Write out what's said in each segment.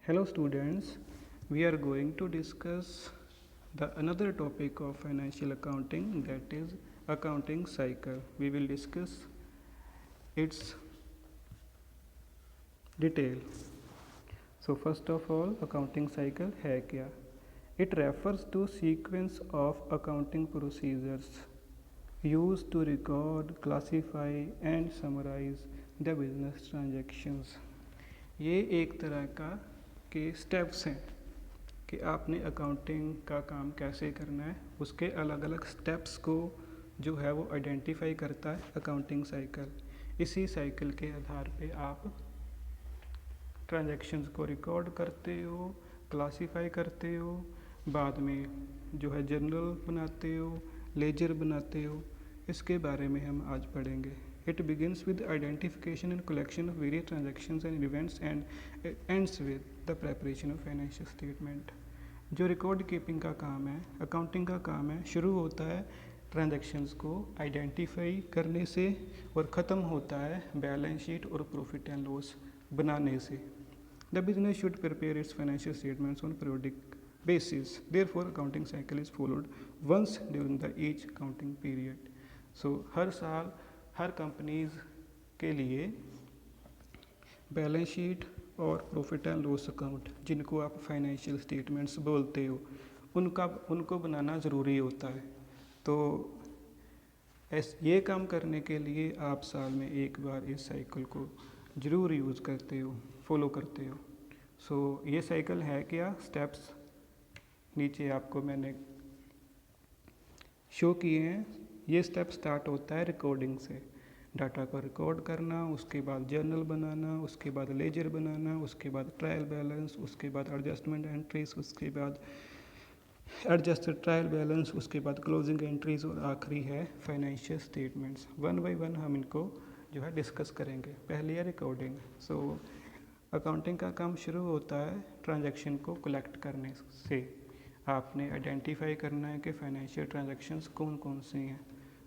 Hello students, we are going to discuss the another topic of financial accounting, that is accounting cycle. We will discuss its detail. So first of all, accounting cycle है क्या? It refers to sequence of accounting procedures used to record, classify and summarize the business transactions. ये एक तरह का के steps हैं कि आपने अकाउंटिंग का काम कैसे करना है, उसके अलग अलग स्टेप्स को जो है वो आइडेंटिफाई करता है अकाउंटिंग साइकिल। इसी साइकिल के आधार पे आप ट्रांजैक्शंस को रिकॉर्ड करते हो, क्लासीफाई करते हो, बाद में जो है जर्नल बनाते हो, लेजर बनाते हो। इसके बारे में हम आज पढ़ेंगे। It begins with identification and collection of various transactions and events and ends with the preparation of financial statement. जो रिकॉर्ड कीपिंग का काम है, अकाउंटिंग का काम है, शुरू होता है ट्रांजैक्शंस को आइडेंटिफाई करने से और ख़त्म होता है बैलेंस शीट और प्रॉफिट एंड लॉस बनाने से। The business should prepare its financial statements on periodic basis. Therefore, accounting cycle is followed once during the each accounting period. So हर साल हर कंपनीज के लिए बैलेंस शीट और प्रॉफिट एंड लॉस अकाउंट, जिनको आप financial statements बोलते हो, उनको बनाना ज़रूरी होता है। तो ये काम करने के लिए आप साल में एक बार इस साइकिल को ज़रूर यूज़ करते हो, फॉलो करते हो। सो ये साइकिल है क्या, स्टेप्स नीचे आपको मैंने शो किए हैं। ये स्टेप स्टार्ट होता है रिकॉर्डिंग से, डाटा को रिकॉर्ड करना, उसके बाद जर्नल बनाना, उसके बाद लेजर बनाना, उसके बाद ट्रायल बैलेंस, उसके बाद एडजस्टमेंट एंट्रीज, उसके बाद एडजस्टेड ट्रायल बैलेंस, उसके बाद क्लोजिंग एंट्रीज और आखिरी है financial statements. One by one हम इनको जो है डिस्कस करेंगे। पहले है रिकॉर्डिंग। सो अकाउंटिंग का काम शुरू होता है ट्रांजैक्शन को कलेक्ट करने से। आपने आइडेंटिफाई करना है कि फाइनेंशियल ट्रांजैक्शंस कौन कौन सी हैं।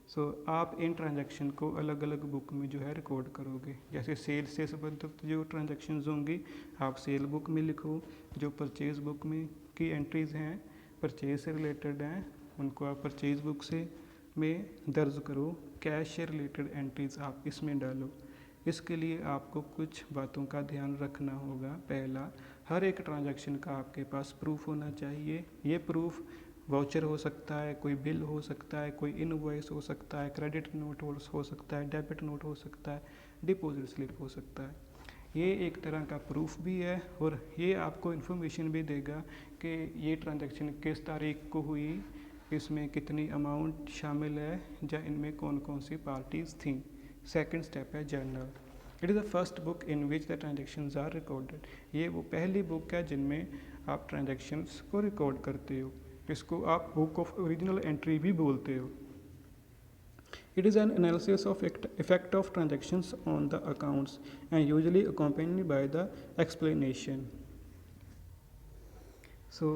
सो आप इन ट्रांजैक्शन को अलग अलग बुक में जो है रिकॉर्ड करोगे। जैसे सेल से संबंधित जो ट्रांजैक्शंस होंगी आप सेल बुक में लिखो, जो परचेज बुक में की एंट्रीज़ हैं परचेज से रिलेटेड हैं उनको आप परचेज बुक से में दर्ज करो। कैश से रिलेटेड एंट्रीज आप इसमें डालो। इसके लिए आपको कुछ बातों का ध्यान रखना होगा। पहला, हर एक ट्रांजैक्शन का आपके पास प्रूफ होना चाहिए। ये प्रूफ वाउचर हो सकता है, कोई बिल हो सकता है, कोई इनवॉइस हो सकता है, क्रेडिट नोट हो सकता है, डेबिट नोट हो सकता है, डिपॉजिट स्लिप हो सकता है। ये एक तरह का प्रूफ भी है और ये आपको इन्फॉर्मेशन भी देगा कि ये ट्रांजैक्शन किस तारीख को हुई, इसमें कितनी अमाउंट शामिल है, या इनमें कौन कौन सी पार्टीज थी। सेकंड स्टेप है journal. It is the first book in which the transactions are recorded. ये वो पहली बुक है जिनमें आप ट्रांजेक्शन्स को रिकॉर्ड करते हो। इसको आप बुक ऑफ ओरिजिनल एंट्री भी बोलते हो। It is an analysis of effect of transactions on the accounts and usually accompanied by the explanation. So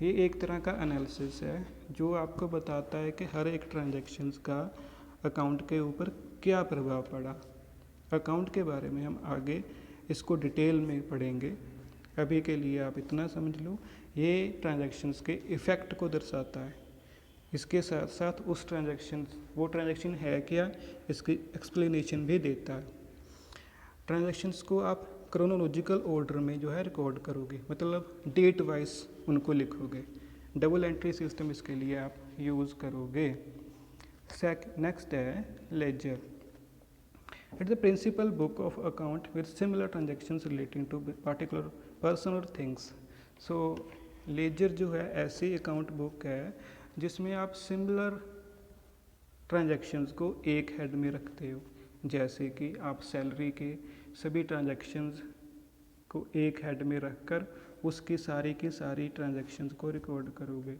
ये एक तरह का एनालिसिस है जो आपको बताता है कि हर एक ट्रांजैक्शंस का अकाउंट के ऊपर क्या प्रभाव पड़ा। अकाउंट के बारे में हम आगे इसको डिटेल में पढ़ेंगे। अभी के लिए आप इतना समझ लो, ये ट्रांजैक्शंस के इफ़ेक्ट को दर्शाता है। इसके साथ साथ उस वो ट्रांजैक्शन है क्या, इसकी एक्सप्लेनेशन भी देता है। ट्रांजैक्शंस को आप क्रोनोलॉजिकल ऑर्डर में जो है रिकॉर्ड करोगे, मतलब डेट वाइज उनको लिखोगे। डबल एंट्री सिस्टम इसके लिए आप यूज़ करोगे। नेक्स्ट है ledger. It's the principal book of account with similar transactions relating to particular person और थिंग्स। सो लेजर जो है ऐसी अकाउंट बुक है जिसमें आप सिमिलर ट्रांजैक्शंस को एक हेड में रखते हो। जैसे कि आप सैलरी के सभी ट्रांजैक्शंस को एक हेड में रखकर उसकी सारी की सारी ट्रांजैक्शंस को रिकॉर्ड करोगे।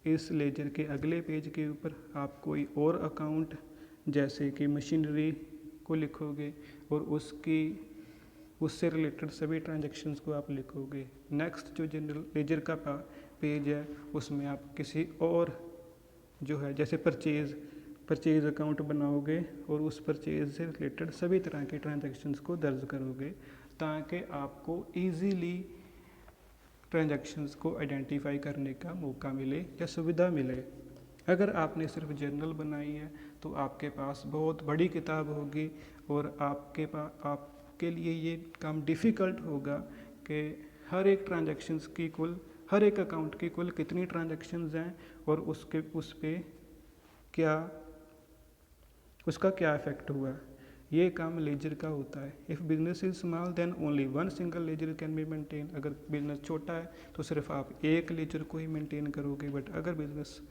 इस लेजर के अगले पेज के ऊपर आप कोई और अकाउंट जैसे कि मशीनरी को लिखोगे और उससे रिलेटेड सभी ट्रांजैक्शंस को आप लिखोगे। नेक्स्ट जो जनरल लेजर का पेज है उसमें आप किसी और जो है जैसे परचेज अकाउंट बनाओगे और उस परचेज से रिलेटेड सभी तरह के ट्रांजैक्शंस को दर्ज करोगे, ताकि आपको ईजीली ट्रांजैक्शंस को आइडेंटिफाई करने का मौका मिले या सुविधा मिले। अगर आपने सिर्फ जर्नल बनाई है तो आपके पास बहुत बड़ी किताब होगी और आपके लिए ये काम डिफ़िकल्ट होगा कि हर एक ट्रांजैक्शंस की हर एक अकाउंट की कुल कितनी ट्रांजैक्शंस हैं और उसका क्या इफेक्ट हुआ। ये काम लेजर का होता है। If business is small then only one single ledger can be maintain. अगर बिजनेस छोटा है तो सिर्फ आप एक लेजर को ही मेंटेन करोगे, बट अगर बिजनेस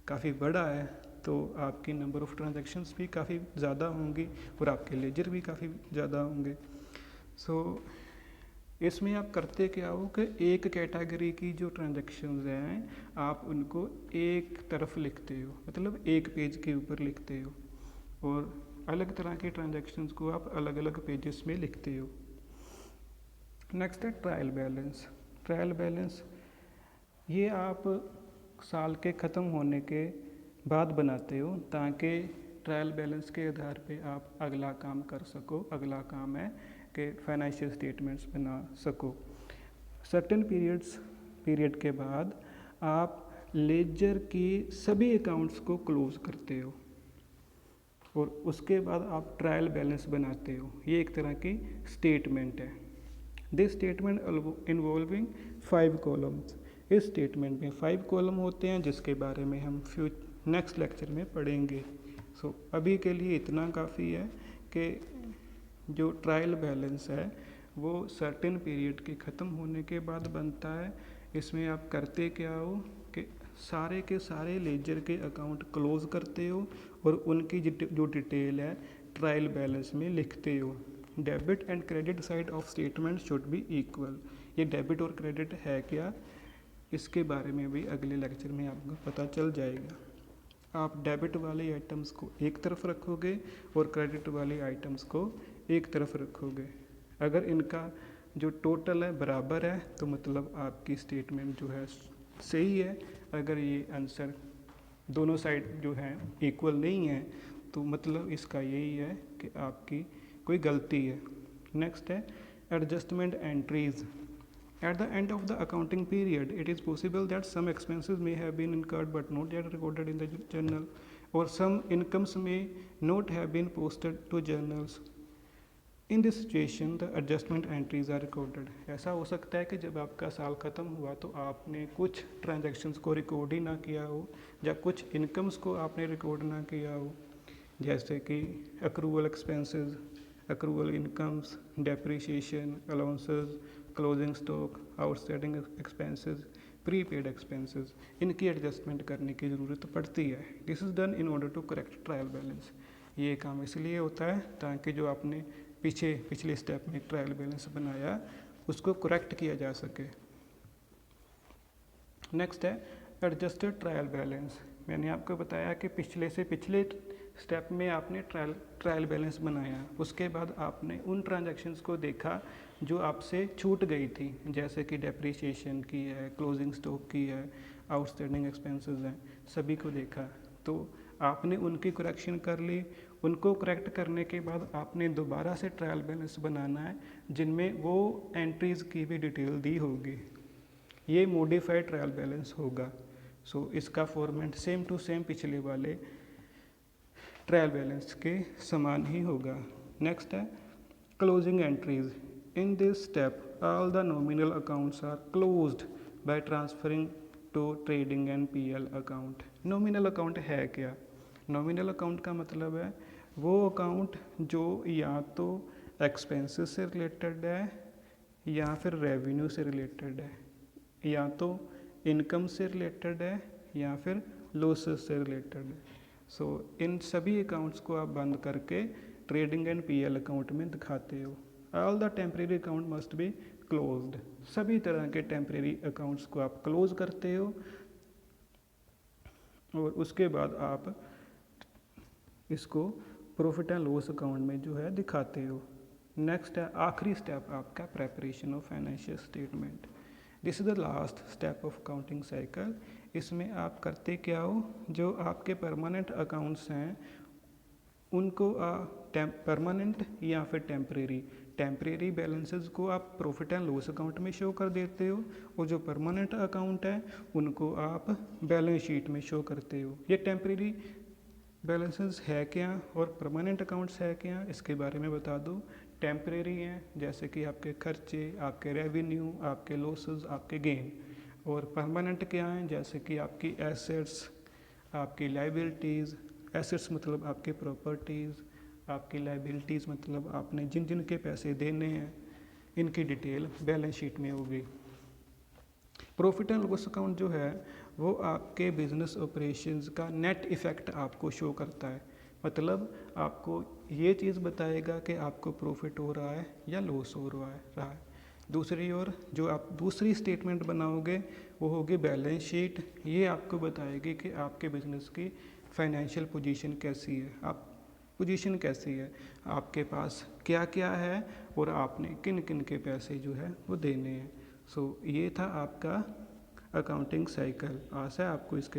काफ़ी बड़ा है तो आपकी नंबर ऑफ़ ट्रांजैक्शंस भी काफ़ी ज़्यादा होंगी और आपके लेजर भी काफ़ी ज़्यादा होंगे। इसमें आप करते क्या हो कि एक कैटेगरी की जो ट्रांजैक्शंस हैं आप उनको एक तरफ लिखते हो, मतलब एक पेज के ऊपर लिखते हो, और अलग तरह की ट्रांजैक्शंस को आप अलग अलग पेजेस में लिखते हो। नेक्स्ट है ट्रायल बैलेंस। ट्रायल बैलेंस ये आप साल के ख़त्म होने के बाद बनाते हो ताकि ट्रायल बैलेंस के आधार पे आप अगला काम कर सको। अगला काम है कि फाइनेंशियल स्टेटमेंट्स बना सको। सर्टेन पीरियड के बाद आप लेजर की सभी अकाउंट्स को क्लोज करते हो और उसके बाद आप ट्रायल बैलेंस बनाते हो। ये एक तरह की स्टेटमेंट है। This statement involving 5 columns. इस स्टेटमेंट में 5 कॉलम होते हैं जिसके बारे में हम नेक्स्ट लेक्चर में पढ़ेंगे। अभी के लिए इतना काफ़ी है कि जो ट्रायल बैलेंस है वो सर्टेन पीरियड के ख़त्म होने के बाद बनता है। इसमें आप करते क्या हो कि सारे के सारे लेजर के अकाउंट क्लोज करते हो और उनकी जो डिटेल है ट्रायल बैलेंस में लिखते हो। Debit and credit side of statement should be equal. ये डेबिट और क्रेडिट है क्या, इसके बारे में भी अगले लेक्चर में आपको पता चल जाएगा। आप डेबिट वाले आइटम्स को एक तरफ रखोगे और क्रेडिट वाले आइटम्स को एक तरफ रखोगे। अगर इनका जो टोटल है बराबर है तो मतलब आपकी स्टेटमेंट जो है सही है। अगर ये आंसर दोनों साइड जो है इक्वल नहीं है तो मतलब इसका यही है कि आपकी कोई गलती है। नेक्स्ट है adjustment entries. At the end of the accounting period, it is possible that some expenses may have been incurred but not yet recorded in the journal, or some incomes may not have been posted to journals. In this situation, the adjustment entries are recorded. ऐसा हो सकता है कि जब आपका साल ख़त्म हुआ तो आपने कुछ ट्रांजैक्शंस को रिकॉर्ड ही ना किया हो या कुछ इनकम्स को आपने रिकॉर्ड ना किया हो, जैसे कि accrual expenses, accrual incomes, depreciation, allowances, closing stock, outstanding expenses, prepaid expenses. इनकी एडजस्टमेंट करने की ज़रूरत पड़ती है। This is done in order to correct trial balance. ये काम इसलिए होता है ताकि जो आपने पिछले स्टेप में ट्रायल बैलेंस बनाया उसको करेक्ट किया जा सके। नेक्स्ट है एडजस्टेड ट्रायल बैलेंस। मैंने आपको बताया कि पिछले स्टेप में आपने ट्रायल बैलेंस बनाया, उसके बाद आपने उन ट्रांजैक्शंस को देखा जो आपसे छूट गई थी, जैसे कि डेप्रिसिएशन की है, क्लोजिंग स्टॉक की है, आउटस्टैंडिंग एक्सपेंसेस हैं, सभी को देखा तो आपने उनकी करेक्शन कर ली। उनको करेक्ट करने के बाद आपने दोबारा से ट्रायल बैलेंस बनाना है जिनमें वो एंट्रीज़ की भी डिटेल दी होगी। ये मॉडिफाइड ट्रायल बैलेंस होगा। इसका फॉर्मेट सेम टू सेम पिछले वाले ट्रायल बैलेंस के समान ही होगा। नेक्स्ट है closing entries. In this step all the nominal accounts are closed by transferring to trading and PL account. Nominal account है क्या? नॉमिनल अकाउंट का मतलब है वो अकाउंट जो या तो एक्सपेंसेस से रिलेटेड है या फिर रेवेन्यू से रिलेटेड है, या तो इनकम से रिलेटेड है या फिर लॉसेस से रिलेटेड है। इन सभी अकाउंट्स को आप बंद करके ट्रेडिंग एंड पीएल अकाउंट में दिखाते हो। All the temporary account must be closed. सभी तरह के टेम्परेरी अकाउंट्स को आप क्लोज करते हो और उसके बाद आप इसको प्रॉफिट एंड लॉस अकाउंट में जो है दिखाते हो। नेक्स्ट है आखिरी स्टेप आपका preparation of financial statement. This is the last step of accounting cycle. इसमें आप करते क्या हो, जो आपके परमानेंट अकाउंट्स हैं उनको परमानेंट या फिर टेम्परेरी। टेम्परेरी बैलेंसेस को आप प्रॉफिट एंड लॉस अकाउंट में शो कर देते हो और जो परमानेंट अकाउंट है उनको आप बैलेंस शीट में शो करते हो। ये टेम्परेरी बैलेंसेस है क्या और परमानेंट अकाउंट्स है क्या, इसके बारे में बता दो। टेम्परेरी हैं जैसे कि आपके खर्चे, आपके रेवेन्यू, आपके लॉसेस, आपके गेन। और परमानेंट क्या हैं, जैसे कि आपकी एसेट्स, आपकी लाइबिलिटीज़। एसेट्स मतलब आपके प्रॉपर्टीज़, आपकी लाइबिलिटीज़ मतलब आपने जिन जिन के पैसे देने हैं, इनकी डिटेल बैलेंस शीट में होगी। प्रॉफिट एंड लॉस अकाउंट जो है वो आपके बिजनेस ऑपरेशंस का नेट इफ़ेक्ट आपको शो करता है, मतलब आपको ये चीज़ बताएगा कि आपको प्रॉफिट हो रहा है या लॉस हो रहा है। दूसरी ओर जो आप दूसरी स्टेटमेंट बनाओगे वो होगी बैलेंस शीट। ये आपको बताएगी कि आपके बिजनेस की फाइनेंशियल पोजीशन कैसी है, पोजीशन कैसी है, आपके पास क्या क्या है और आपने किन किन के पैसे जो है वो देने हैं। सो ये था आपका अकाउंटिंग साइकिल। आशा है आपको इसके